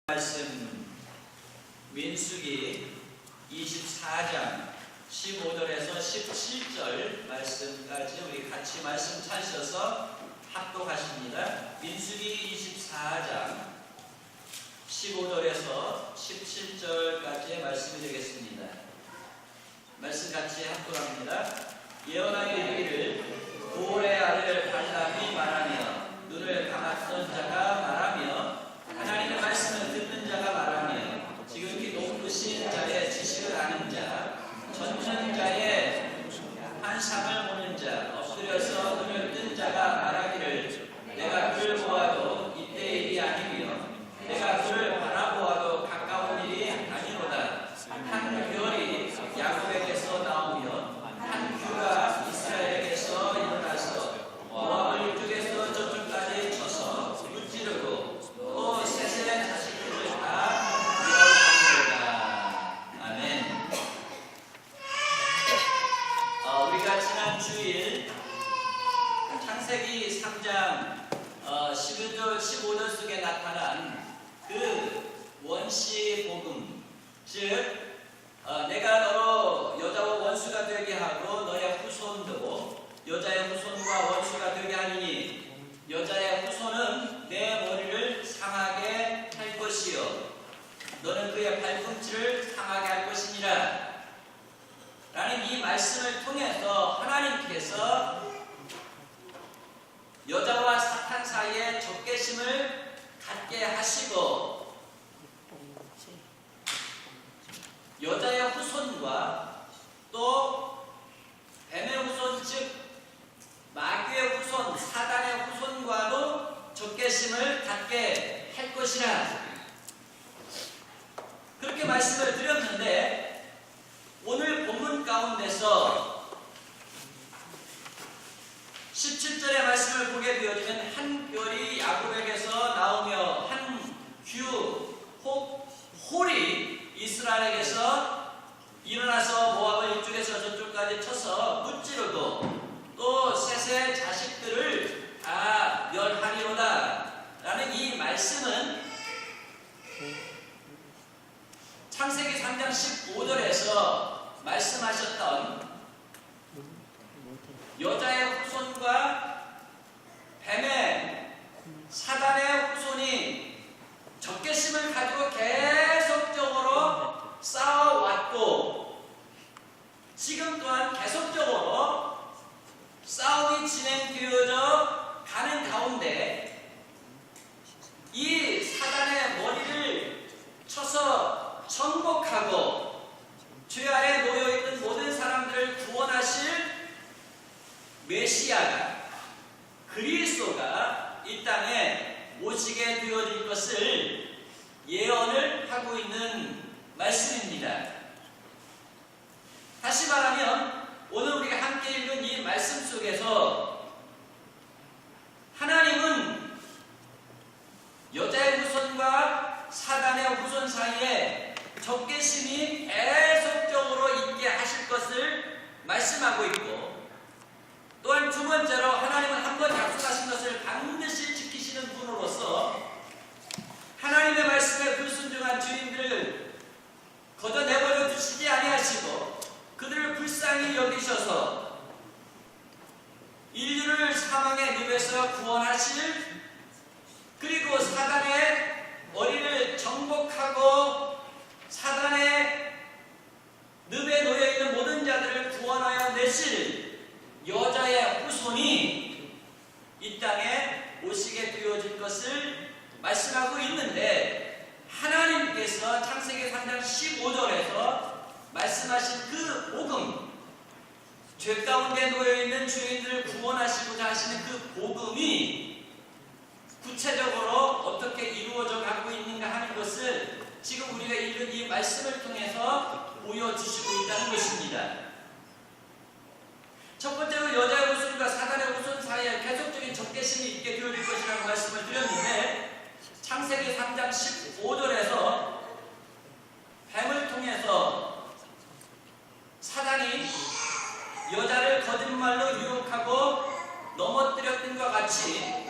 말씀 민수기 24장 15절에서 17절 말씀까지 우리 같이 말씀 찾으셔서 합독하십니다. 민수기 24장 15절에서 17절까지의 말씀이 되겠습니다. 말씀 같이 합독합니다. 예언하여 이르기를 고레의 아들 발람이 말하며 눈을 감았던 자가 말하며 하나님의 말씀을 듣는 자가 말하며 지극히 높으신 자의 지식을 아는 자 전능 자의 환상을 보는 자 엎드려서 눈을 뜬 자가 말하기를 내가 그를 보아도 이때의 일이 아니며 내가 그를 바라보아도 가까운 일이 아니로다. 한 별이 야곱에게서 나오며 한 규가 이스라엘에게서 일어나서 모압을 이쪽에서 저쪽까지 쳐서 무찌르고 또 셋의 자식들을 다 멸하리로다. 아멘. 우리가 지난 주일 창세기 3장 11절 15절 속에 나타난 그 원시 복음, 즉 내가 너로 여자와 원수가 되게 하고 너의 후손도 여자의 후손과 원수가 되게 하리니 여자의 후손은 내 머리를 상하게 할 것이요 너는 그의 발꿈치를 상하게 할 것이니라 라는 이 말씀을 통해서 하나님께서 여자와 사탄 사이에 적개심을 갖게 하시고 여자의 후손과 또 뱀의 후손 즉 마귀의 후손 사단의 후손과도 적개심을 갖게 할 것이라 그렇게 말씀을 드렸는데 오늘 본문 가운데서 17절의 말씀을 보게 되어지면 한 별이 야곱에게서 나오며 한 규 홀이 이스라엘에게서 일어나서 모압을 이쪽에서 저쪽까지 쳐서 무찌르고 또 셋의 자식들을 다 멸하리로다 라는 이 말씀은 창세기 3장 15절에서 말씀하셨던 여자의 후손과 뱀의 사단의 후손이 적개심을 가지고 계속적으로 싸워왔고 지금 또한 계속적으로 싸움이 진행되어져 가는 가운데 이 사단의 머리를 쳐서 정복하고 죄 아래 놓여있는 모든 사람들을 구원하실 메시아가 그리스도가 이 땅에 오시게 되어질 것을 예언을 하고 있는 말씀입니다. 다시 말하면 오늘 우리가 함께 읽은 이 말씀 속에서 하나님은 여자의 후손과 사단의 후손 사이에 적개심이 계속적으로 있게 하실 것을 말씀하고 있고 또한 두 번째로 하나님은 한 번 약속하신 것을 반드시 지키시는 분으로서 하나님의 말씀에 불순종한 주인들을 걷어내버려 두시지 아니하시고 그들을 불쌍히 여기셔서 인류를 사망의 늪에서 구원하실 그리고 사단의 머리를 정복하고 사단의 늪에 놓여있는 모든 자들을 구원하여 내실 여자의 후손이 이 땅에 오시게 되어질 것을 말씀하고 있는데 하나님께서 창세기 3장 15절에서 말씀하신 그 복음 죄 가운데 놓여있는 죄인들을 구원하시고자 하시는 그 복음이 구체적으로 어떻게 이루어져 가고 있는가 하는 것을 지금 우리가 읽은 이 말씀을 통해서 보여주시고 있다는 것입니다. 첫 번째로 여자의 후손과 사단의 후손 사이에 계속적인 적개심이 있게 되어질 것이라고 말씀을 드렸는데 창세기 3장 15절에서 뱀을 통해서 사단이 여자를 거짓말로 유혹하고 넘어뜨렸던 것과 같이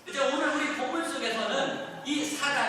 이제 오늘 우리 본문 속에서는 이 사단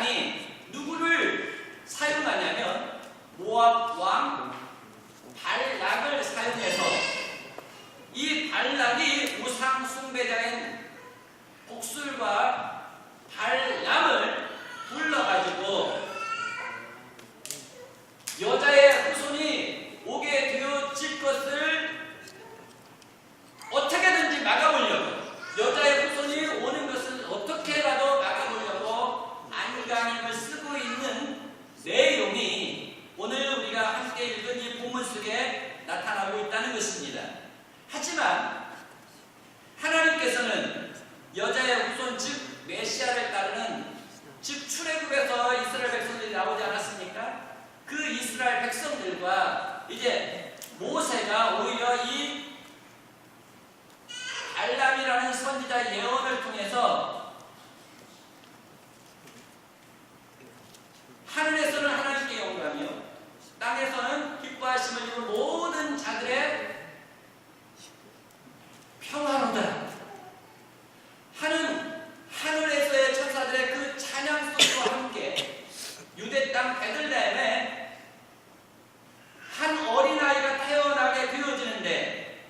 자들과 이제 모세가 오히려 이 발람이라는 선지자 예언을 통해서 하늘에서는 하나님께 영광이요 땅에서는 기뻐하심을 입은 모든 자들의 평화로다 하는 하늘에서의 천사들의 그 찬양 소리와 함께 유대 땅 베들레헴에 한 어린아이가 태어나게 되어지는데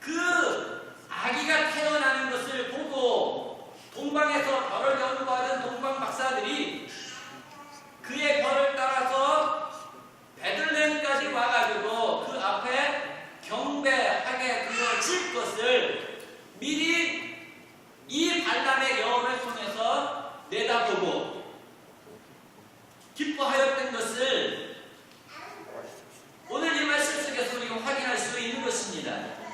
그 아기가 태어나는 것을 보고 동방에서 별을 연구하던 동방 박사들이 그의 별을 따라서 베들레헴까지 와가지고 그 앞에 경배하게 되어질 것을 미리 이 발람의 예언을 통해서 내다보고 기뻐하였던 것을 오늘 이 말씀 속에서 우리가 확인할 수 있는 것입니다.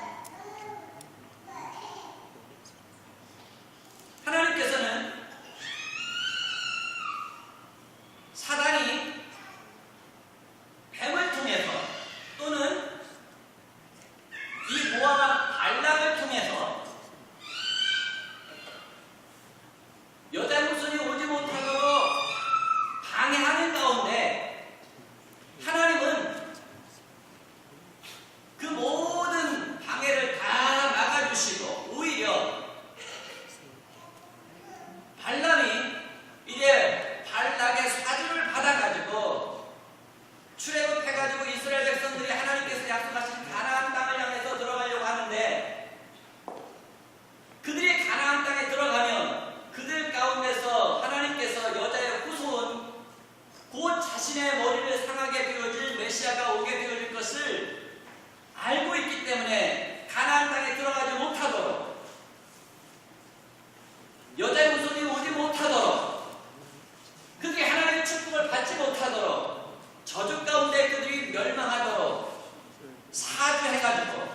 하나님께서는 사단이 뱀을 통해서 또는 이 모압 발람을 통해서 여자 후손이 오지 못하도록 방해하는 가운데 하나님은 그 모든 방해를 다 막아주시고 오히려 발람이 이제 발락의 사주를 받아가지고 출애굽해가지고 이스라엘 백성들이 하나님께서 약속하신 가나안 땅을 향해서 들어가려고 하는데 그들이 가나안 땅에 들어가면 그들 가운데서 하나님께서 여자의 후손 곧 자신의 머리를 상하게 되어질 메시아가 오게 되어질 것을 알고 있기 때문에 가나안 땅에 들어가지 못하도록 여자의 후손이 오지 못하도록 그들이 하나님의 축복을 받지 못하도록 저주 가운데 그들이 멸망하도록 사주해가지고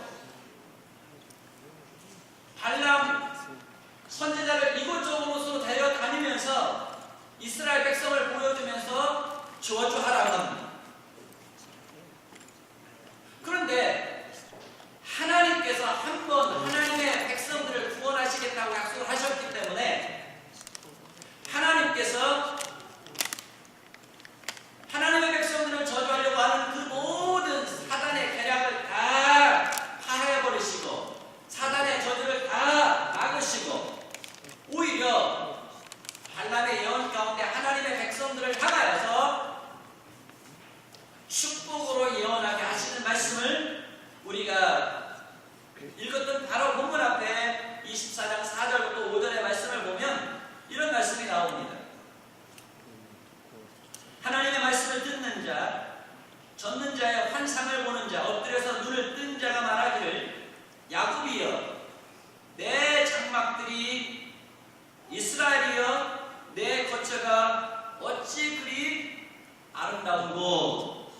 발람 선지자를 이곳저곳으로 데려다니면서 이스라엘 백성을 보여주면서 저주하라고 합니다. 그런데 하나님께서 한 번 하나님의 백성들을 구원하시겠다고 약속을 하셨기 때문에 하나님께서 하나님의 백성들을 저주하려고 하는 그 모든 사단의 계략을 다 파해버리시고 사단의 저주를 다 막으시고 오히려 발람의 예언 가운데 하나님의 백성들을 향하여서 축복으로 예언하게 하시는 말씀을 우리가 읽었던 바로 본문 앞에 24장 4절부터 5절의 말씀을 보면 이런 말씀이 나옵니다. 하나님의 말씀을 듣는 자, 젖는 자의 환상을 보는 자, 엎드려서 눈을 뜬 자가 말하기를 야곱이여 내 장막들이 이스라엘이여 내 거처가 어찌 그리 아름다운고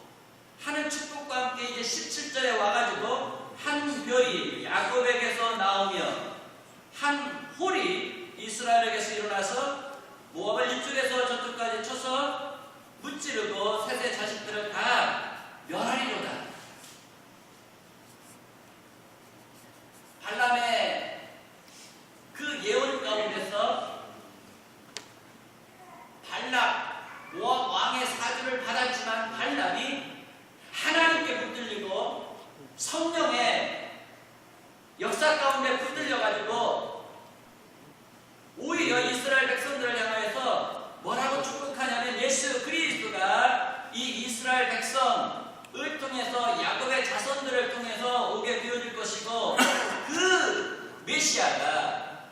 하는 축복과 함께 이제 17절에 와가지고 한 별이 야곱에게서 나오며 한 홀이 이스라엘에게서 일어나서 모압을 이쪽에서 저쪽까지 쳐서 무찌르고 셋의 자식들을 다 멸하리로다. 발람의 그 예언 가운데서 발람 모압 왕의 사주를 받았지만 발람이 하나님께 붙들리고 성령의 역사 가운데 붙들려가지고 오히려 이스라엘 백성들을 향하여서 뭐라고 축복하냐면 예수 그리스도가 이 이스라엘 백성을 통해서 야곱의 자손들을 통해서 오게 되어질 것이고 그 메시아가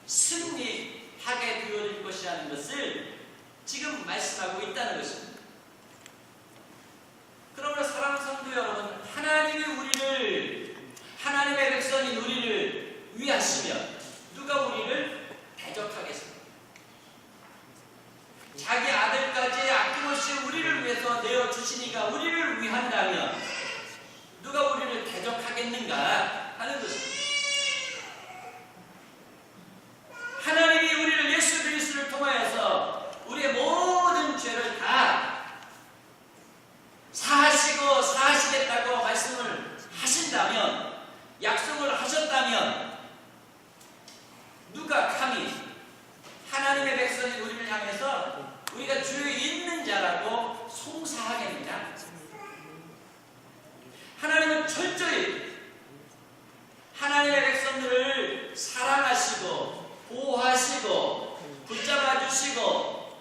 승리하게 되어질 것이라는 것을 지금 말씀하고 있다는 것입니다. 그러므로 사랑하는 성도 여러분, 하나님이 우리를 하나님의 백성인 우리를 위하시면 누가 우리를 대적하겠습니까? 자기 아들까지 아낌없이 우리를 위해서 내어주시니까 우리를 위한다면 누가 우리를 대적하겠는가 하는 것입니다. 하나님이 우리를 예수 그리스도를 통하여서 우리의 모든 죄를 다 주시고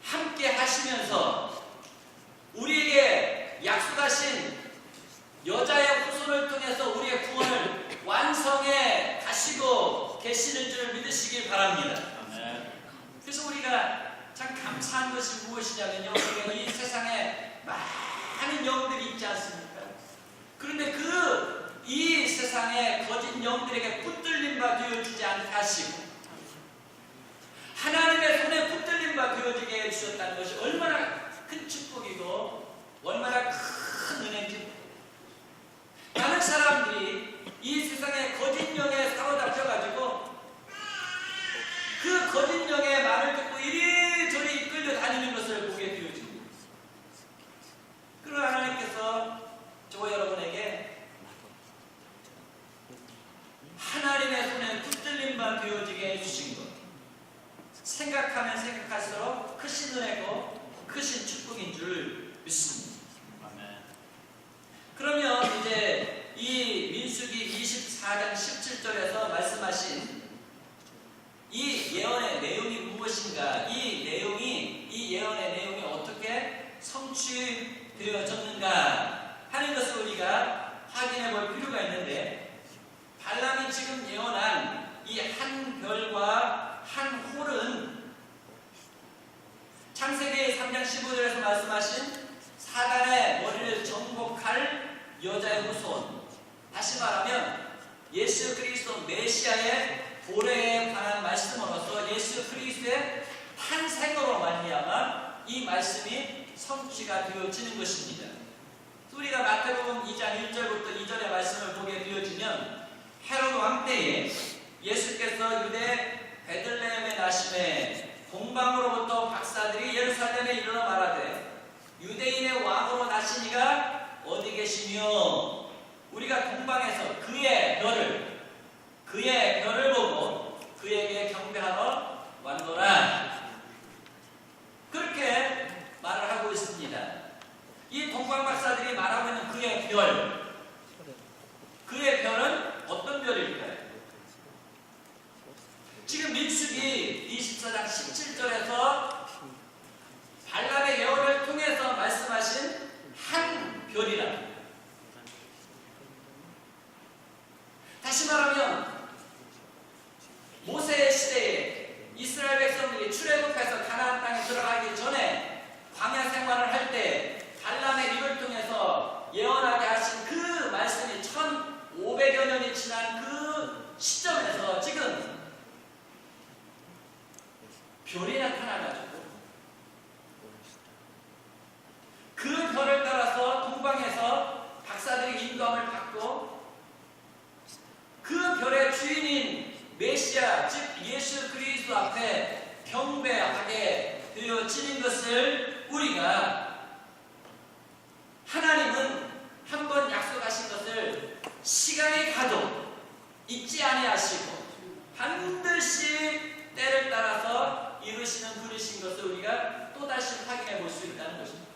함께 하시면서 우리에게 약속하신 여자의 후손을 통해서 우리의 구원을 완성해 가시고 계시는 줄 믿으시길 바랍니다. 그래서 우리가 참 감사한 것이 무엇이냐면요, 우리가 이 세상에 많은 영들이 있지 않습니까? 그런데 이 세상에 거짓 영들에게 붙들림 바 되어지지 않게 하시고 하나님의 손에 붙들림 바 되어지게 해주셨다는 것이 얼마나 큰 축복이고 얼마나 큰 은혜인지. 많은 사람들이 이 세상에 거짓 영에 사로잡혀가지고 그 거짓 영의 말을 듣고 이리저리 이끌려 다니는 것을 보게 되어집니다. 그러나 하나님께서 저와 여러분에게 하나님의 손에 붙들림 바 되어지게 해주신 것, 생각하면 생각할수록 크신 은혜고 크신 축복인 줄 믿습니다. 그러면 이제 이 민수기 24장 17절에서 말씀하신 이 예언의 내용이 무엇인가, 이 예언의 내용이 어떻게 성취되어졌는가 하는 것을 우리가 확인해 볼 필요가 있는데, 발람이 지금 예언한 이 한 별과 한 홀은 창세기 3장 15절에서 말씀하신 사단의 머리를 정복할 여자의 후손, 다시 말하면 예수 그리스도 메시아의 보례에 관한 말씀으로서 예수 그리스도의 탄생으로 말미암아 이 말씀이 성취가 되어지는 것입니다. 우리가 마태복음 2장 1절부터 2절의 말씀을 보게 되어지면 헤롯 왕 때에 예수께서 유대 베들레헴에 나심에 동방으로부터 박사들이 예루살렘에 이르러 말하되 유대인의 왕으로 나시니가 어디 계시며 우리가 동방에서 그의 별을 보고 그에게 경배하러 왔노라. 그렇게 말을 하고 있습니다. 이 동방 박사들이 말하고 있는 그의 별은 어떤 별일까요? 지금 민수기 24장 17절에서 발람의 예언을 통해서 말씀하신 한 별이라. 다시 말하면 모세의 시대에 이스라엘 백성들이 출애굽해서 가나안 땅에 들어가기 전에 광야 생활을 할 때 발람의 입을 통해서 예언하게 하신 그 말씀이 1500여 년이 지난 그 시점에서 지금 별이 나타나가지고 그 별을 따라서 동방에서 박사들이 인도함을 받고 그 별의 주인인 메시아, 즉 예수 그리스도 앞에 경배하게 되어지는 것을 우리가, 하나님은 한번 약속하신 것을 시간이 가도 잊지 아니하시고 반드시 때를 따라서 이루시는 분이신 것을 우리가 또다시 확인해 볼 수 있다는 것입니다.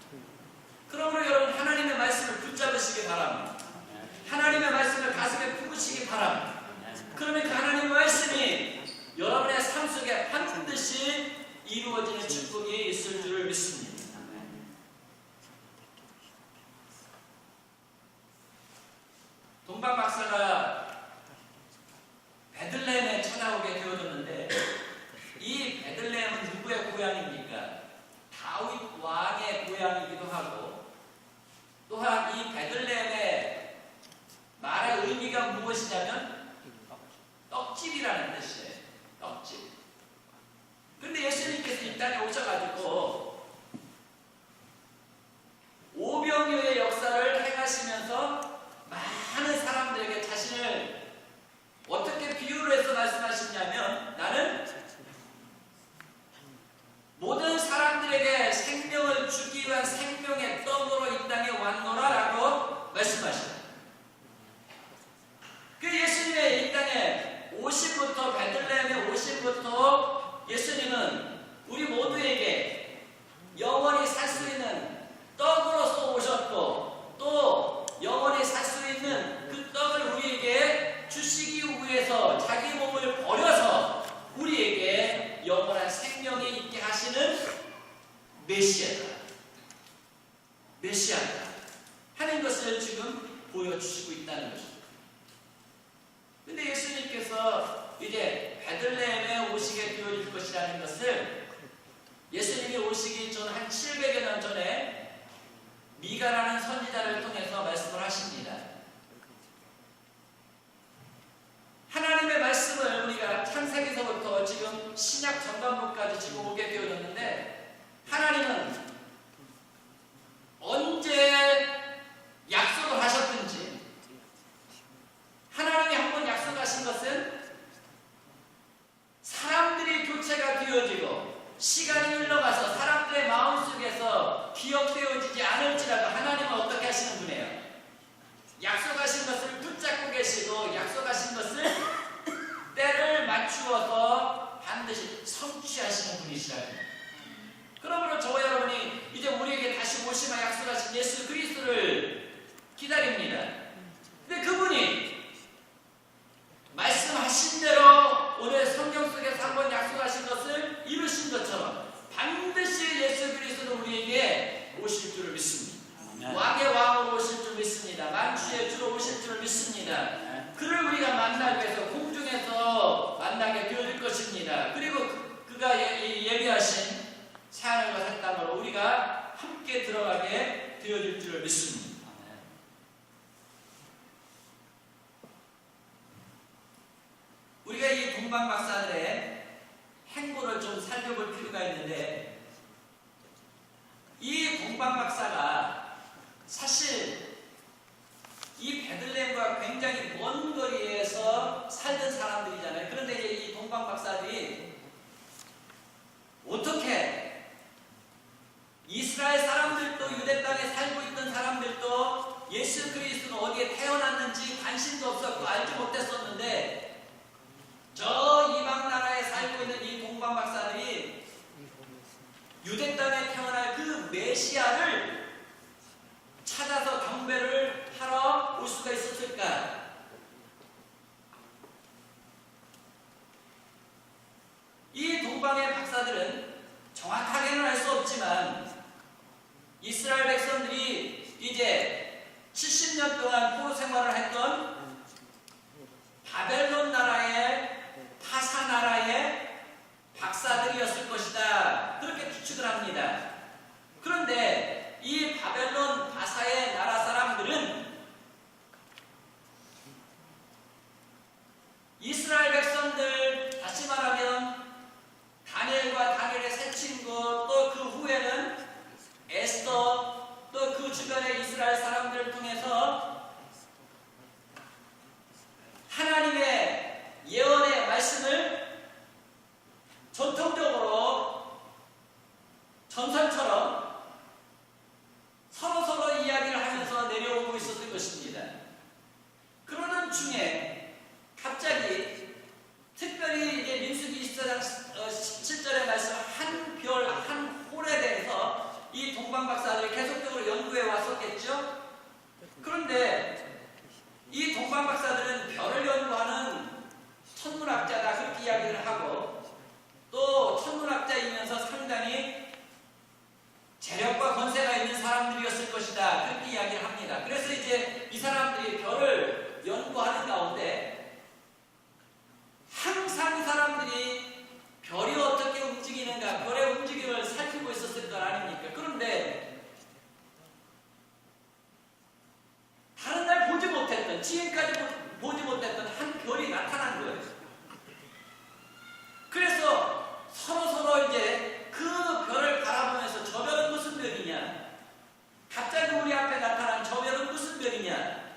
그러므로 여러분, 하나님의 말씀을 붙잡으시기 바랍니다. 하나님의 말씀을 가슴에 품으시기 바랍니다. 그러면 그 하나님의 말씀이 여러분의 삶 속에 반드시 이루어지는 축복이 있을 줄 믿습니다. 동방 박사가 베들레헴에 찾아오게 되어졌는데 이 베들레헴은 누구의 메시아다 하는 것을 지금 보여주시고 있다는 것입니다. 근데 예수님께서 이제 베들레헴에 오시게 되어질 것이라는 것을 예수님이 오시기 전 한 700여 년 전에 미가라는 선지자를 통해서 말씀을 하십니다. 하나님의 말씀을 우리가 창세기서부터 지금 신약 전반부까지 지금 오게 되어졌는데, 하나님은 언제 약속을 하셨든지, 하나님이 한번 약속하신 것은 사람들이 교체가 되어지고 시간이 흘러가서 사람들의 마음속에서 기억되어지지 않을지라도 하나님은 어떻게 하시는 분이에요? 약속하신 것을 붙잡고 계시고 약속하신 것을 때를 맞추어서 반드시 성취하시는 분이시라고. 그러므로 저와 여러분이 이제 우리에게 다시 오시마 약속하신 예수 그리스도를 기다립니다. 근데 그분이 말씀하신 대로 오늘 성경 속에서 한번 약속하신 것을 이루신 것처럼 반드시 예수 그리스도는 우리에게 오실 줄을 믿습니다. 왕의 왕으로 오실 줄 믿습니다. 만주의 주로 오실 줄 믿습니다. 그를 우리가 만나기 위해서 공중에서 만나게 되어질 것입니다. 그리고 그가 예비하신 사역을 할 땅으로 우리가 함께 들어가게 되어질 줄을 믿습니다. 우리가 이 동방박사들의 행보를 좀 살펴볼 필요가 있는데, 이 동방박사가 사실 이 베들레헴과 굉장히 먼 거리에서 살던 사람들이잖아요. 그런데 이 동방박사들이 어떻게 이스라엘 사람들도 유대 땅에 살고 있던 사람들도 예수 그리스도는 어디에 태어났는지 관심도 없었고 알지 못했었는데, 저 이방 나라에 살고 있는 이 동방박사들이 유대 땅에 태어날 그 메시아를 찾아서 경배를 하러 올 수가 있었을까? 이 동방의 박사들은 정확하게는 알 수 없지만 이스라엘 백성들이 이제 70년 동안 포로 생활을 했던 바벨론 나라의 파사 나라의 박사들이었을 것이다, 그렇게 추측을 합니다. 그런데 이 바벨론 바사의 나라 사람들은 이스라엘 백성들, 다시 말하면 다니엘과 다니엘의 세 친구, 또 그 후에는 에스더, 또 그 주변의 이스라엘 사람들을 통해서 하나님의 예언의 말씀을 전통적으로 전설처럼 서로 이야기를 하면서 내려오고 있었던 것입니다. 그러는 중에 갑자기 특별히 이제 민수기 24장 17절의 말씀 한 별, 한 홀에 대해서 이 동방박사들이 계속적으로 연구해 왔었겠죠. 그런데 이 동방박사들은 별을 연구하는 천문학자다, 그렇게 이야기를 하고, 또 천문학자이면서 상당히 재력과 권세가 있는 사람들이었을 것이다, 그렇게 이야기를 합니다. 그래서 이제 이 사람들이 별을 연구하는 가운데 항상 사람들이 별이 어떻게 움직이는가, 별의 움직임을 살피고 있었을 것 아닙니까? 그런데 다른 날 보지 못했던, 지금까지 보지 못했던 한 별이 나타난 거예요. 그래서 서로 이제 그 별을 바라보면서 저 별은 무슨 별이냐, 갑자기 우리 앞에 나타난 저 별은 무슨 별이냐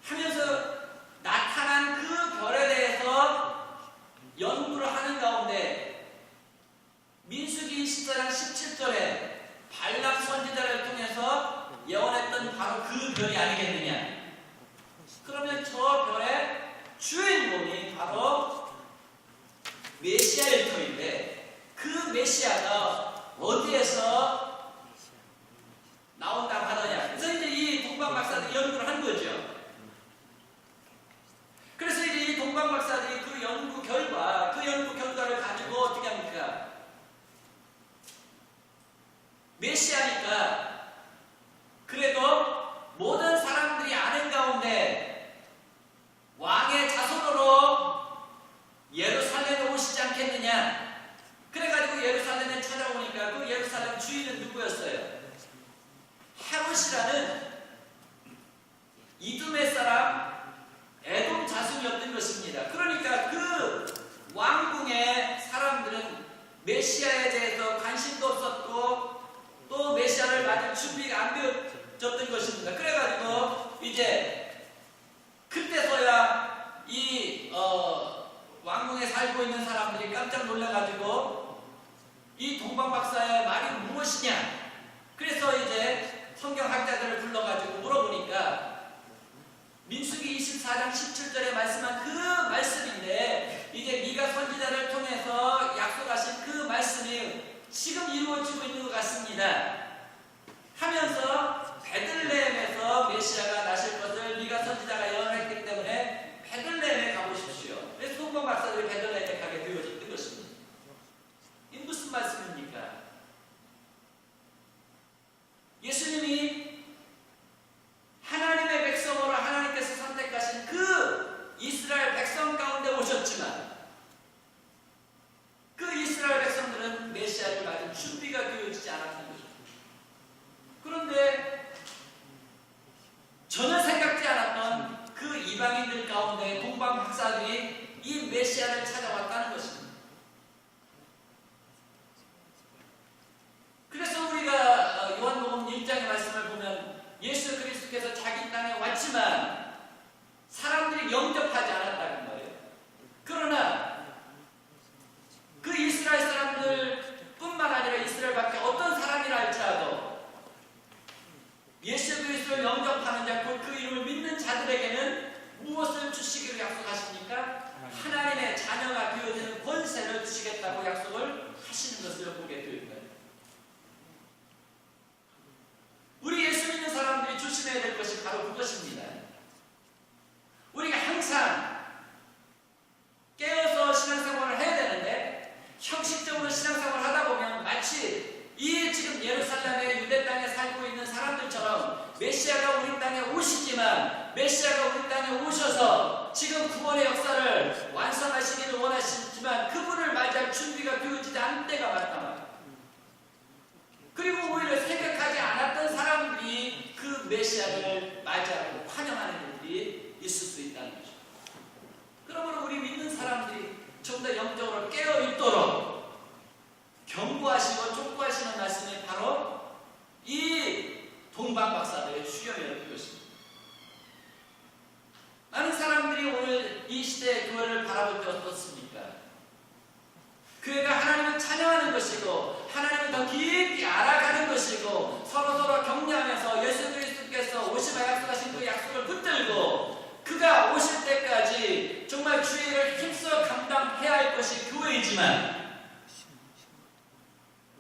하면서 나타난 그 별에 대해서 연구를 하는 가운데 민수기 24장 17절에 발람 선지자를 통해서 예언했던 바로 그 별이 아니겠느냐. 그러면 저 별의 주인공이 바로 메시아일 터인데, 그 메시아가 어디에서 나온다고 하더냐. 그래서 이제 이 동방박사들이 연구를 한 거죠. 그래서 이제 이 동방박사들이 그 연구 결과를 가지고 어떻게 합니까? 메시아에 대해서 관심도 없었고 또 메시아를 맞을 준비가 안 되어졌던 것입니다. 그래가지고 이제 그때서야 이 왕궁에 살고 있는 사람들이 깜짝 놀라가지고 이 동방박사의 말이 무엇이냐? 그래서 이제 성경학자들을 불러가지고 물어보니까 민수기 24장 17절에 말씀한 그 말씀인데 이제 미가 선지자를 통해서 약속하신 그 말씀이 지금 이루어지고 있는 것 같습니다. 하면서 베들레헴에서 메시아가 나실 것을 미가 선지자가 예언했기 때문에 베들레헴에 가보십시오. 그래서 동방 박사들이 베들레헴에 가게 되어졌던 것입니다. 이 무슨 말씀입니까? 예수님이 하나님의 백성으로 하나님께서 선택하신 그 이스라엘 백성 가운데 오셨지만 그 이스라엘 백성들은 메시아를 맞을 준비가 되어지지 않았던 거죠. 그런데 전혀 생각지 않았던 그 이방인들 가운데 동방 박사들이 이 메시아를 찾아왔다는 것입니다. 그래서 우리가 요한복음 1장의 말씀을 보면 예수 그리스도께서 자기 땅에 왔지만 사람들이 영접하지 않았다는 거예요. 그러나 그 이스라엘 사람들 뿐만 아니라 이스라엘 밖에 어떤 사람이라 할지라도 예수 그리스도를 영접하는 자, 곧 그 이름을 믿는 자들에게는 무엇을 주시기로 약속하십니까? 하나님의 자녀가 되어지는 권세를 주시겠다고 약속을 하시는 것을 보게 됩니다. 우리 예수 믿는 사람들이 조심해야 될 것이 바로 그것입니다. 우리가 항상 깨어서 신앙생활을 해야 되는데 형식적으로 신앙생활을 하다 보면 마치 이 지금 예루살렘의 유대 땅에 살고 있는 사람들처럼 메시아가 우리 땅에 오시지만 메시아가 우리 땅에 오셔서 지금 구원의 역사를 완성하시기를 원하시지만 그분을 맞이할 준비가 되어지지 않은 때가 많단 말이에요. 그리고 오히려 생각하지 않았던 사람들이 그 메시아를 맞이하고 환영하는 일들이 있을 수 있다는 거죠. 그러므로 우리 믿는 사람들이 좀 더 영적으로 깨어있도록 경고하시고 촉구하시는 말씀이 바로 이 동방박사들의 수요였던 것입니다. 많은 사람들이 오늘 이 시대의 교회를 바라볼 때 어떻습니까? 교회가 하나님을 찬양하는 것이고 하나님을 더 깊이 알아가는 것이고 서로서로 격려하면서 예수 그리스도께서 오시마 약속하신 그 약속을 붙들고 그가 오실 때까지 정말 주의 일을 힘써 감당해야 할 것이 교회이지만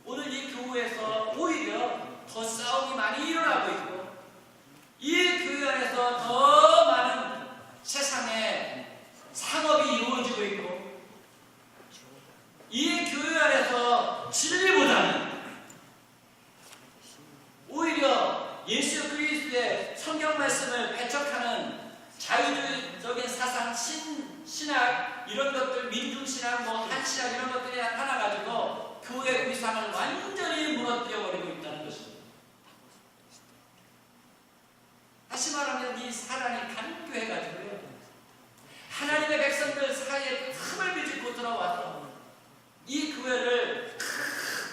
오늘 이 교회에서 오히려 더 싸움이 많이 일어나고 있고 이 교회 안에서 더 많은 세상의 상업이 이루어지고 있고 이 교회 안에서 진리보다는 오히려 예수 그리스도의 성경 말씀을 배척하는 자유주의적인 사상, 신학 이런 것들, 민중신학, 한신학 이런 것들이 하나 가지고 교회 위상을 완전히 무너뜨려버리고 있다는 것입니다. 다시 말하면 이 사랑이 간교해가지고요 하나님의 백성들 사이에 틈을 비집고 들어와서 이 교회를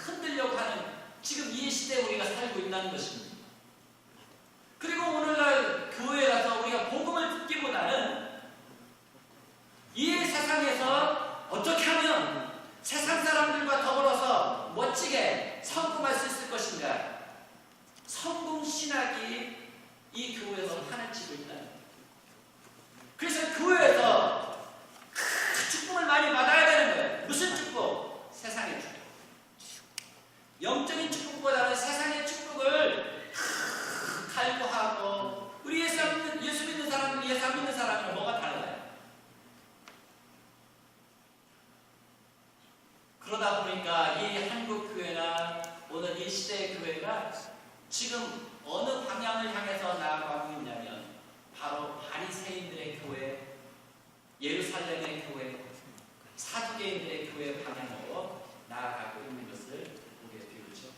흔들려고 하는 지금 이 시대에 우리가 살고 있다는 것입니다. 그리고 오늘날 교회에 가서 우리가 복음을 듣기보다는 이 세상에서 어떻게 하면 세상 사람들과 더불어서 멋지게 성공할 수 있을 것인가, 성공신학이 이 교회에서 판을 치고 있다. 그래서 교회에서 축복을 많이 받아야 되는 거예요. 무슨 축복? 세상의 축복. 영적인 축복보다는 세상의 축복을 갈구하고 우리 예수 믿는 사람은 예수 안 믿는 사람이랑 뭐가 달라요? 그러다 보니까 이 한국 교회나 오늘 이 시대의 교회가 지금 어느 방향을 향해서 나아가고 있냐면 바로 바리새인들의 교회, 예루살렘의 교회, 사두개인들의 교회 방향으로 나아가고 있는 것을 보게 되죠.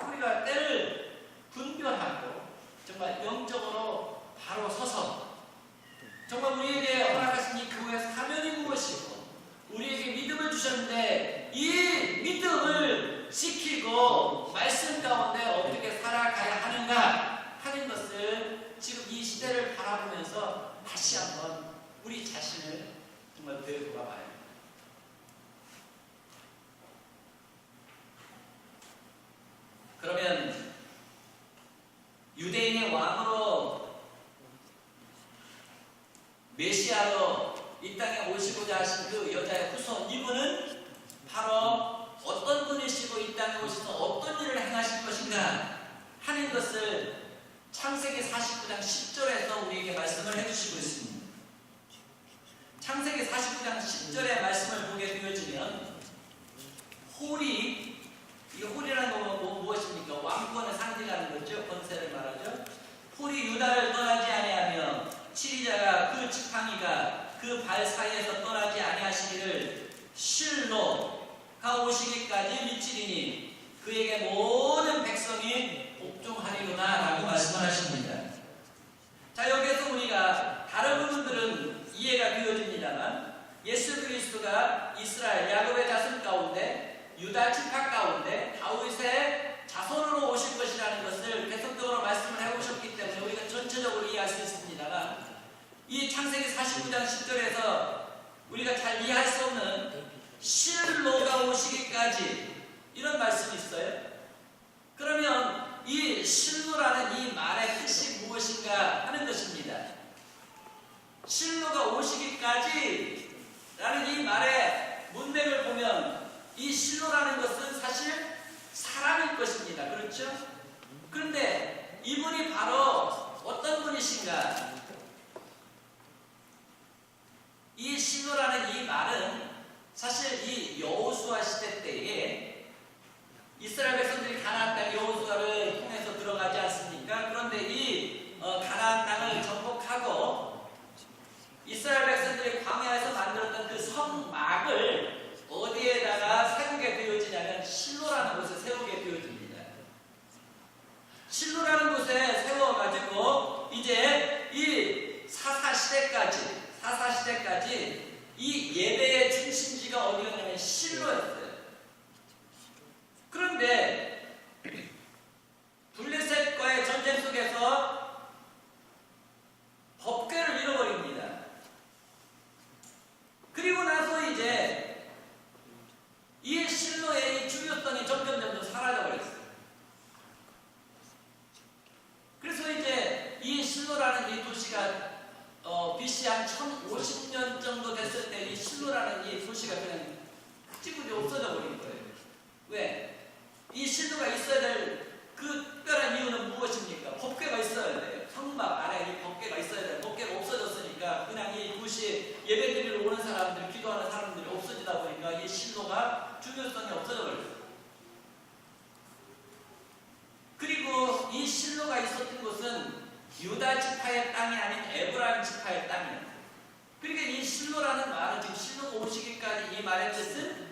우리가 때를 분별하고 정말 영적으로 바로 서서 정말 우리에게 허락하신 이 교회의 사명이 무엇이고 우리에게 믿음을 주셨는데 이 믿음을 지키고 말씀 가운데 어떻게 살아가야 하는가 하는 것을 지금 이 시대를 바라보면서 다시 한번 우리 자신을 정말 되돌아봐야 합니다. 그러면 유대인의 왕으로 메시아로 이 땅에 오시고자 하신 그 여자의 후손, 이분은 바로 어떤 분이시고 이 땅에 오셔서 어떤 일을 행하실 것인가 하는 것을 창세기 49장 10절에서 우리에게 말씀을 해주시고 있습니다. 창세기 49장 10절의 말씀을 보게 되어지면 홀이, 이 홀이라는 건 무엇입니까? 왕권을 상징하는 거죠. 권세를 말하죠. 홀이 유다를 떠나지 아니하며 치리자가 그 지팡이가 그 발 사이에서 떠나지 아니하시기를 실로가 오시기까지 미치리니 그에게 모든 백성이 복종하리로다 라고 말씀을 하십니다. 자, 여기에서 우리가 다른 부분들은 이해가 되어집니다만 예수 그리스도가 이스라엘 야곱의 자손 가운데 유다 지파 가운데 다윗의 자손으로 오실 것이라는 것을 계속적으로 말씀을 해오셨기 때문에 우리가 전체적으로 이해할 수 있습니다만 이 창세기 49장 10절에서 우리가 잘 이해할 수 없는 실로가 오시기까지 이런 말씀이 있어요. 그러면 이 실로라는 이 말의 뜻이 무엇인가 하는 것입니다. 실로가 오시기까지 라는 이 말의 문맥을 보면 이 실로라는 것은 사실 사람일 것입니다. 그렇죠? 그런데 이분이 바로 어떤 분이신가? 이 실로라는 이 말은 사실 이 여호수아 시대 때에 이스라엘 백성들이 가나안 땅 여호수아를 통해서 들어가지 않습니까? 그런데 이 가나안 땅을 정복하고 이스라엘 백성들이 광야에서 만들었던 그 성막을 어디에다가 세우게 되어지냐면 실로라는 곳에 세우게 되어집니다. 실로라는 곳에 세워가지고 이제 이 사사시대까지 이 예배의 중심지가 어디였냐면 실로였어요. 그런데 블레셋과의 전쟁 속에서 법궤를 잃어버립니다. 그리고 나서 이제 이 실로의 중요성이 점점 사라져버렸어요. 그래서 이제 이 실로라는 이 도시가 BC 한 1050년 정도 됐을 때 이 실로라는 이 도시가 그냥 찌그러져 없어져 버린 거예요. 왜? 이 실로가 있어야 될 그 특별한 이유는 무엇입니까? 법궤가 있어야 돼요. 성막 안에 이 법궤가 있어야 돼요. 법궤가 없어졌으니까 그냥 이 도시 예배드리러 오는 사람들, 기도하는 사람들이 없어지다 보니까 이 실로가 중요성이 없어져 버렸어요. 그리고 이 실로가 있었던 곳은 유다 지파의 땅이 아닌 에브라임 지파의 땅이에요. 그러니까 이 실로라는 말은 지금 실로가 오시기까지 이 말의 뜻은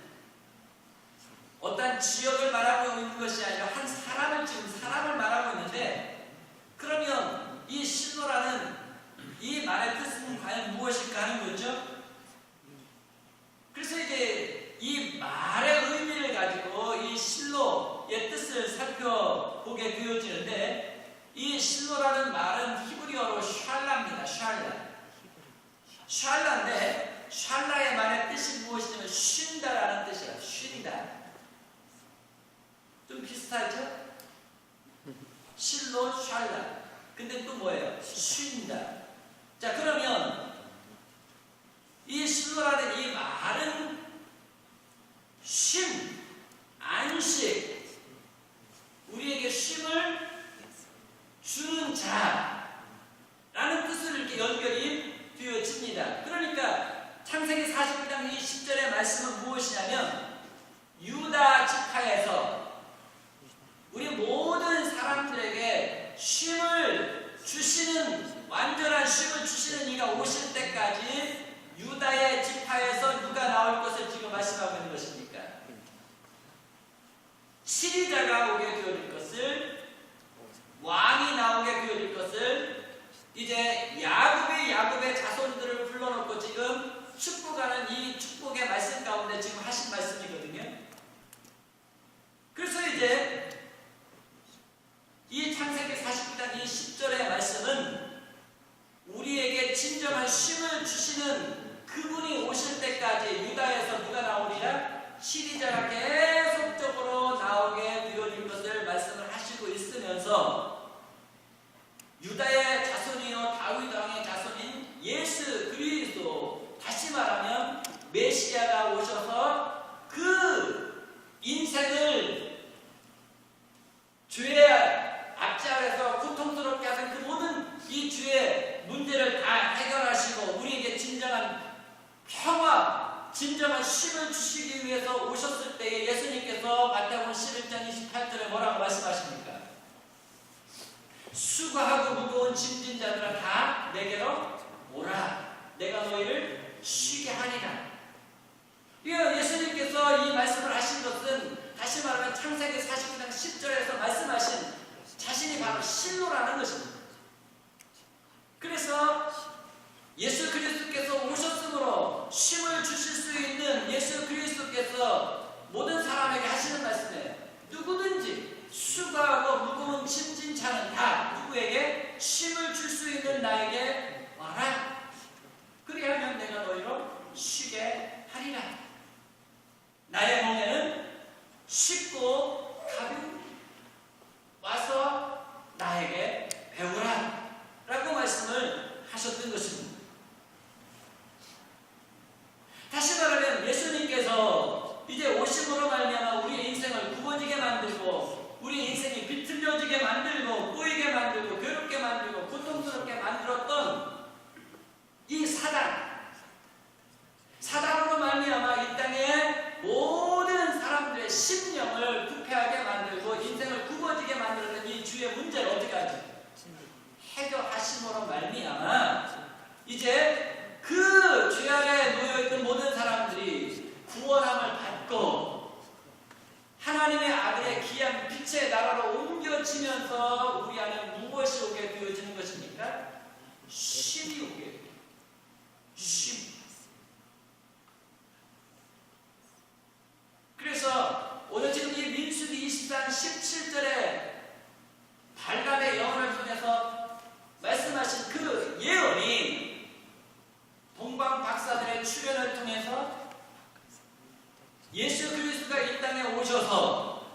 어떤 지역을 말하고 있는 것이 아니라 한 사람을 지금 사람을 말하고 있는데 그러면 이 실로라는 이 말의 뜻은 과연 무엇일까 하는 거죠. 그래서 이제 이 말의 의미를 가지고 이 실로의 뜻을 살펴보게 되어지는데 이 실로라는 말은 히브리어로 샬라입니다. 샬라인데 샬라의 말의 뜻이 무엇이냐면 쉰다라는 뜻이에요. 쉰다. 좀 비슷하죠? 실로 샬라. 근데 또 뭐예요? 쉰다. 자, 그러면 이 실로라는 이 말은 쉼, 안식, 우리에게 쉼을 주는 자라는 뜻을 이렇게 연결이 되어집니다. 그러니까 창세기 49장 이 10절의 말씀은 무엇이냐면 유다 지파에서 우리 모든 사람들에게 쉼을 주시는, 완전한 쉼을 주시는 이가 오실 때까지 유다의 지파에서 누가 나올 것을 지금 말씀하고 있는 것입니까? 치리자가 오게 되어질 것을, 왕이 나오게 되어질 것을, 이제 야곱의 자손들을 불러놓고 지금 축복하는 이 축복의 말씀 가운데 지금 하신 말씀이 쉼을 주시기 위해서 오셨을 때에 예수님께서 마태복음 11장 28절에 뭐라고 말씀하십니까? 수고하고 무거운 짐진 자들아 다 내게로 오라. 내가 너희를 쉬게 하리라. 예수님께서 이 말씀을 하신 것은 다시 말하면 창세기 49장 10절에서 말씀하신 자신이 바로 실로라는 것입니다. 그래서 예수 그리스도께서 오셨으므로 쉼을 주실 수 있는 예수 그리스도께서 모든 사람에게 하시는 말씀에 누구든지 수고하고 무거운 짐진 자는 다 누구에게 쉼을 줄 수 있는 나에게 와라. 그리하면 내가 너희로 쉬게 하리라. 나의 멍에는 쉽고 가벼운 와서 나에게 배우라 라고 말씀을 하셨던 것입니다. 다시 말하면 예수님께서 이제 오심으로 말미암아 우리의 인생을 굽어지게 만들고 우리 인생이 비틀려지게 만들고 꼬이게 만들고 괴롭게 만들고 고통스럽게 만들었던 이 사단으로 말미암아 이 땅에 모든 사람들의 심령을 부패하게 만들고 인생을 굽어지게 만들었던 이 주의 문제를 어떻게 하지? 해결하심으로 말미암아 이제 그 죄 아래 놓여있던 모든 사람들이 구원함을 받고 하나님의 아들의 귀한 빛의 나라로 옮겨지면서 우리 안에 무엇이 오게 되어지는 것입니까? 쉼이 오게 돼요. 쉼. 그래서 오늘 지금 이 민수기 24장 17절에 발람의 예언을 통해서 말씀하신 그 예언이 동방 박사들의 출현을 통해서 예수 그리스도가 이 땅에 오셔서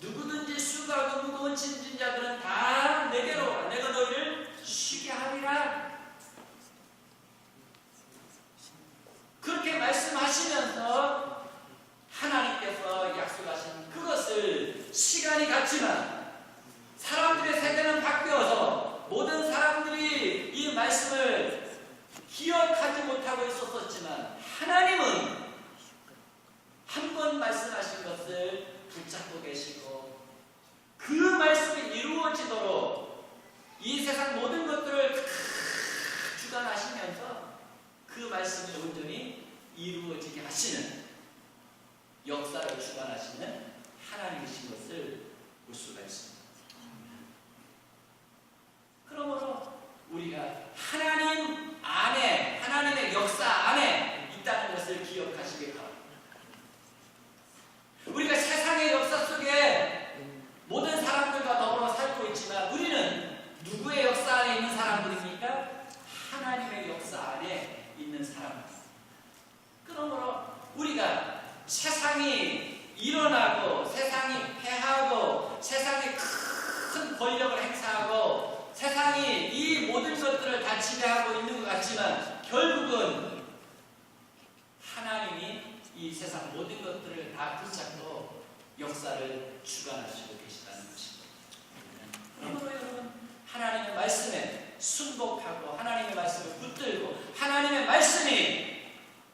누구든지 수고하고 무거운 짐진 자들은 다 내게로 오라. 내가 너희를 쉬게 하리라. 그렇게 말씀하시면서 하나님께서 약속하신 그것을 시간이 갔지만 사람들의 세대는 바뀌어서 모든 사람들이 이 말씀을 기억하지 못하고 있었지만 하나님은 한 번 말씀하신 것을 붙잡고 계시고 그 말씀이 이루어지도록 이 세상 모든 것들을 주관하시면서 그 말씀이 온전히 이루어지게 하시는 역사를 주관하시는 하나님이신 것을 볼 수가 있습니다. 그러므로 우리가 하나님 안에, 하나님의 역사 안에 있다는 것을 기억하시기 바랍니다. 우리가 세상의 역사 속에 모든 사람들과 더불어 살고 있지만 우리는 누구의 역사 안에 있는 사람들입니까? 하나님의 역사 안에 있는 사람들. 그러므로 우리가 세상이 일어나고 세상이 패하고 세상이 큰 권력을 행사하고 세상이 이 모든 것들을 다 지배하고 있는 것 같지만 결국은 하나님이 이 세상 모든 것들을 다 붙잡고 역사를 주관하시고 계시다는 것입니다. 그러므로 여러분 하나님의 말씀에 순복하고 하나님의 말씀을 붙들고 하나님의 말씀이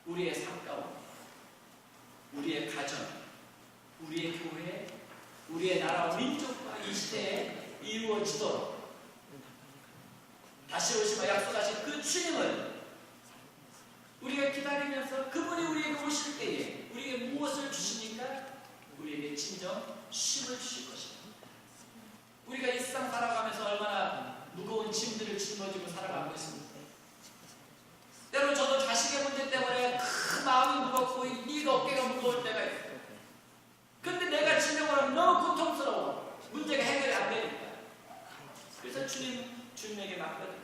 우리의 삶 가운데 우리의 가정, 우리의 교회, 우리의 나라와 민족과 이 시대에 이루어지도록 다시 오시며 약속하신 그 주님을 우리가 기다리면서 그분이 우리에게 오실 때에 우리에게 무엇을 주십니까? 우리에게 진정 쉼을 주실 것입니다. 우리가 이 세상 살아가면서 얼마나 무거운 짐들을 짊어지고 살아가고 있습니까? 때로 저도 자식의 문제 때문에 큰 마음이 무겁고 이 어깨가 무거울 때가 있어요. 근데 내가 진정으로 너무 고통스러워. 문제가 해결이 안 되니까. 그래서 주님에게 맡거든요.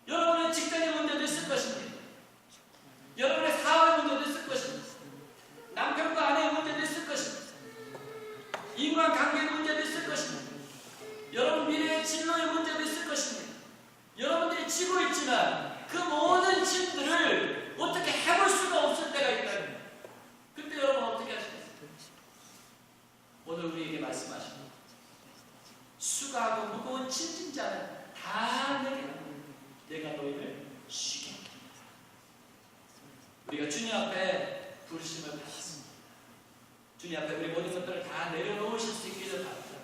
여러분의 직장의 문제도 있을 것입니다. 여러분의 사업의 문제도 있을 것입니다. 남편과 아내의 문제도 있을 것입니다. 인간관계의 문제도 있을 것입니다. 여러분 미래의 진로의 문제도 있을 것입니다. 여러분들이 지고 있지만 그 모든 짐 우리가 주님 앞에 부르심을 받았습니다. 주님 앞에 우리 모든 것들을 다 내려놓으실 수 있기를 바랍니다.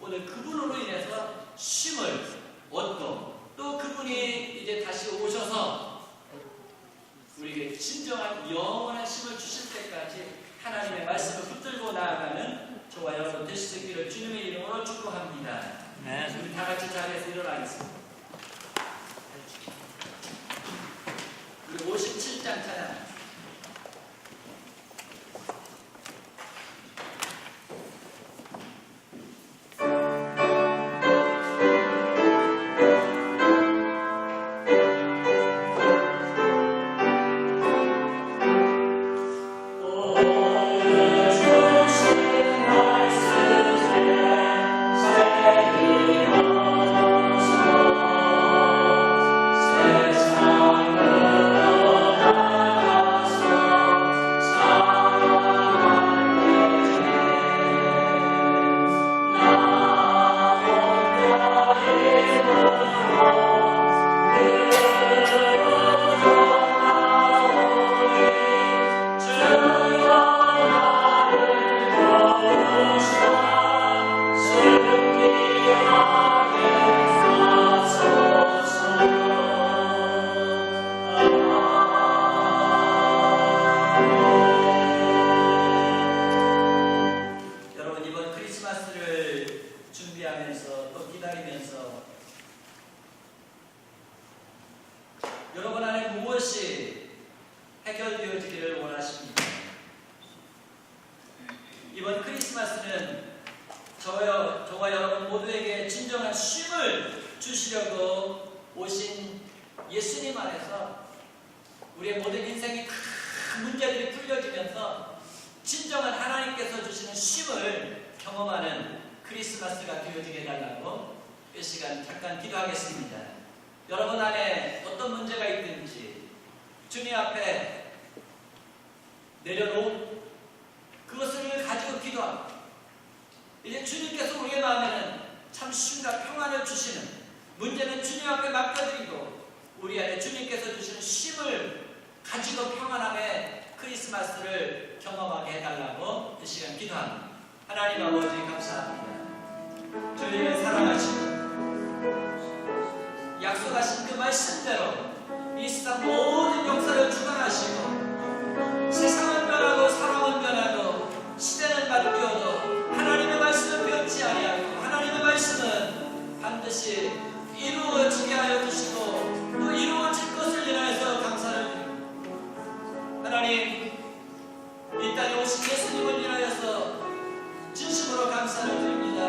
오늘 그분으로 인해서 쉼을 얻고 또 그분이 이제 다시 오셔서 우리에게 진정한 영원한 쉼을 주실 때까지 하나님의 말씀을 붙들고 나아가는 저와 여러분 되실 수 있기를 주님의 이름으로 축복합니다. 네. 우리 다 같이 자리에서 일어나겠습니다. 우리 57장 찬양. 여러분 안에 무엇이 해결되어지기를 원하십니까? 이번 크리스마스는 저와 여러분 모두에게 진정한 쉼을 주시려고 오신 예수님 안에서 우리의 모든 인생의 큰 문제들이 풀려지면서 진정한 하나님께서 주시는 쉼을 경험하는 크리스마스가 되어지게 해달라고 이 시간 잠깐 기도하겠습니다. 여러분 안에 어떤 문제가 있든지 주님 앞에 내려놓고 그것을 가지고 기도합니다. 이제 주님께서 우리의 마음에는 참 쉼과 평안을 주시는 문제는 주님 앞에 맡겨드리고 우리 안에 주님께서 주시는 쉼을 가지고 평안함의 크리스마스를 경험하게 해달라고 이 시간 기도합니다. 하나님 아버지 감사합니다. 저희를 사랑하시고 약속하신 그 말씀대로 이 세상 모든 역사를 주관하시고 세상은 변하고 사람은 변하고 시대는 바뀌어도 하나님의 말씀은 변치 아니하고 하나님의 말씀은 반드시 이루어지게 하여 주시고 또 이루어질 것을 인하여서 감사를 드립니다. 하나님 이 땅에 오신 예수님을 인하여서 진심으로 감사를 드립니다.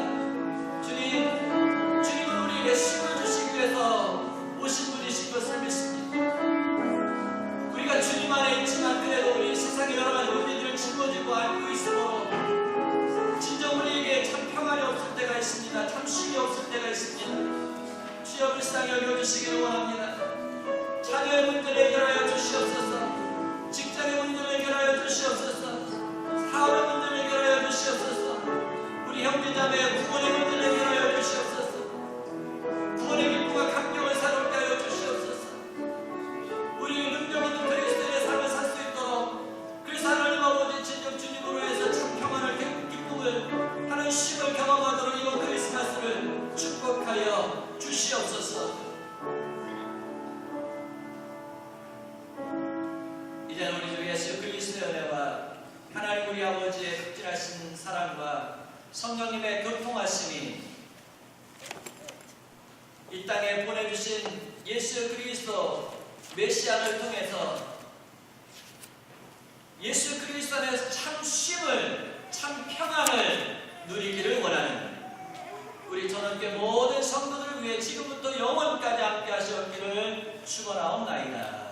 주님은 우리에게 쉼을 주시기 위해서 오신 분이신 것을 믿습니다. 우리가 주님 안에 있지만 그래도 우리 세상에 여러 가지 문제들을 짊어지고 앓고 있으므로 진정 우리에게 참 평안이 없을 때가 있습니다. 참 쉼이 없을 때가 있습니다. 주여 불쌍히 여겨주시기를 원합니다. 자녀의 문제를 해결하여 주시옵소서. 직장의 문제를 해결하여 주시옵소서. 사업의 문제를 해결하여 주시옵소서. 우리 형제자매의 부모의 문제를 해결하여 주시옵소서. 부모의 기쁨과 감격을 사롭게 하여 주시옵소서. 우리 능력 있는 그리스도의 삶을 살 수 있도록 그래서 하나님 아버지 진정 주님으로 해서 참 평안을 기쁨을 하는 쉼을 경험하도록 이번 크리스마스를 축복하여 주시옵소서. 이제는 우리 주 예수 그리스도의 은혜와 하나님 우리 아버지의 극진하신 사랑과 성령님의 교통하심이 이 땅에 보내주신 예수 그리스도 메시아를 통해서 예수 그리스도 안에서 참 쉼을 참 평안을 누리기를 원하는 우리 전원교회 모든 성도들을 위해 지금부터 영원까지 함께 하시옵기를 축원하옵나이다.